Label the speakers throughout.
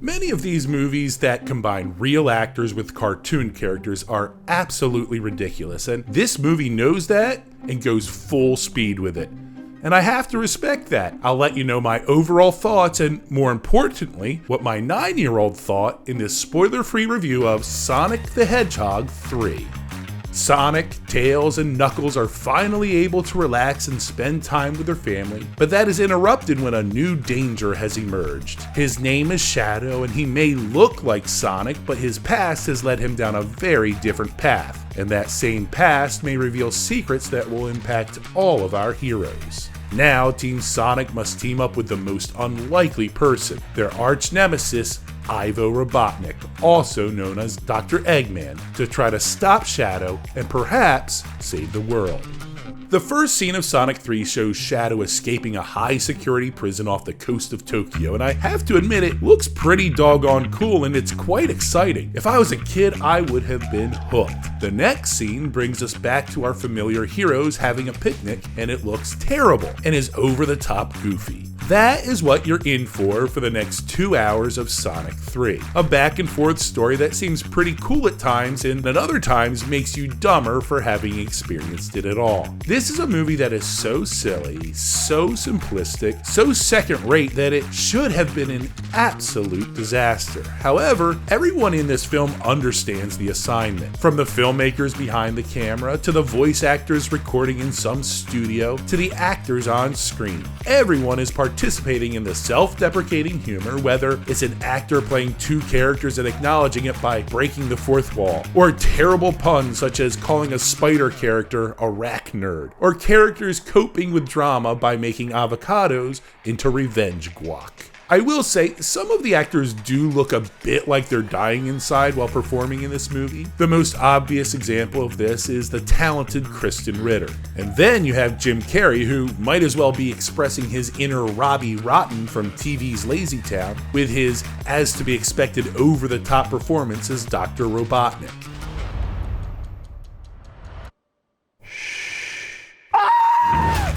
Speaker 1: Many of these movies that combine real actors with cartoon characters are absolutely ridiculous, and this movie knows that and goes full speed with it. And I have to respect that. I'll let you know my overall thoughts and, more importantly, what my 9-year-old thought in this spoiler-free review of Sonic the Hedgehog 3. Sonic, Tails, and Knuckles are finally able to relax and spend time with their family, but that is interrupted when a new danger has emerged. His name is Shadow, and he may look like Sonic, but his past has led him down a very different path, and that same past may reveal secrets that will impact all of our heroes. Now, Team Sonic must team up with the most unlikely person, their arch nemesis, Ivo Robotnik, also known as Dr. Eggman, to try to stop Shadow and perhaps save the world. The first scene of Sonic 3 shows Shadow escaping a high-security prison off the coast of Tokyo, and I have to admit it looks pretty doggone cool and it's quite exciting. If I was a kid, I would have been hooked. The next scene brings us back to our familiar heroes having a picnic, and it looks terrible and is over-the-top goofy. That is what you're in for the next 2 hours of Sonic 3. A back and forth story that seems pretty cool at times and at other times makes you dumber for having experienced it at all. This is a movie that is so silly, so simplistic, so second rate that it should have been an absolute disaster. However, everyone in this film understands the assignment. From the filmmakers behind the camera, to the voice actors recording in some studio, to the actors on screen. Everyone is participating in the self-deprecating humor, whether it's an actor playing two characters and acknowledging it by breaking the fourth wall, or terrible puns such as calling a spider character a rack nerd, or characters coping with drama by making avocados into revenge guac. I will say, some of the actors do look a bit like they're dying inside while performing in this movie. The most obvious example of this is the talented Kristen Ritter. And then you have Jim Carrey, who might as well be expressing his inner Robbie Rotten from TV's Lazy Town with his as-to-be-expected over-the-top performance as Dr. Robotnik.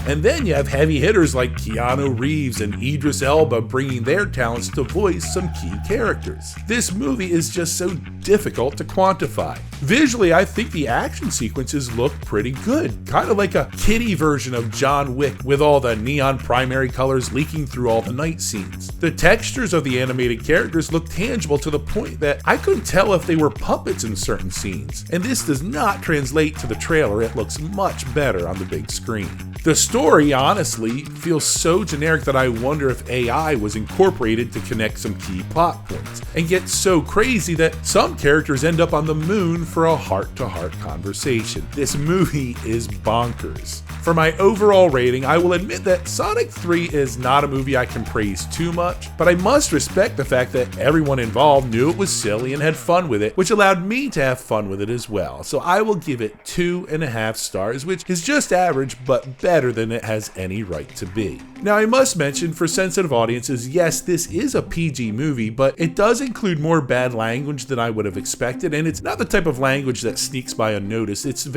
Speaker 1: And then you have heavy hitters like Keanu Reeves and Idris Elba bringing their talents to voice some key characters. This movie is just so difficult to quantify. Visually, I think the action sequences look pretty good, kind of like a kiddie version of John Wick with all the neon primary colors leaking through all the night scenes. The textures of the animated characters look tangible to the point that I couldn't tell if they were puppets in certain scenes, and this does not translate to the trailer. It looks much better on the big screen. The story, honestly, feels so generic that I wonder if AI was incorporated to connect some key plot points, and gets so crazy that some characters end up on the moon for a heart-to-heart conversation. This movie is bonkers. For my overall rating, I will admit that Sonic 3 is not a movie I can praise too much, but I must respect the fact that everyone involved knew it was silly and had fun with it, which allowed me to have fun with it as well. So I will give it 2.5 stars, which is just average, but better than it has any right to be. Now, I must mention, for sensitive audiences, yes, this is a PG movie, but it does include more bad language than I would have expected, and it's not the type of language that sneaks by unnoticed. It's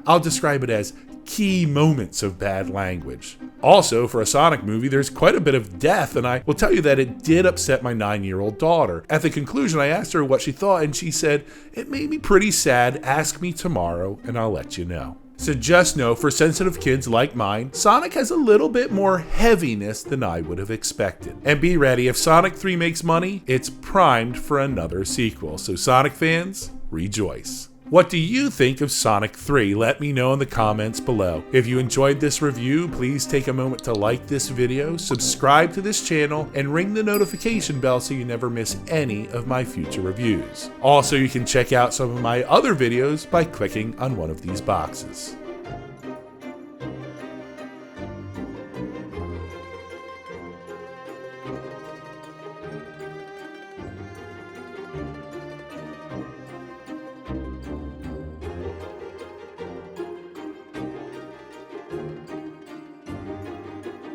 Speaker 1: I'll describe it as key moments of bad language. Also, for a Sonic movie, there's quite a bit of death, and I will tell you that it did upset my 9-year-old daughter. At the conclusion, I asked her what she thought, and she said, "It made me pretty sad. Ask me tomorrow, and I'll let you know." So just know, for sensitive kids like mine, Sonic has a little bit more heaviness than I would have expected. And be ready, if Sonic 3 makes money, it's primed for another sequel. So Sonic fans, rejoice. What do you think of Sonic 3? Let me know in the comments below. If you enjoyed this review, please take a moment to like this video, subscribe to this channel, and ring the notification bell so you never miss any of my future reviews. Also, you can check out some of my other videos by clicking on one of these boxes.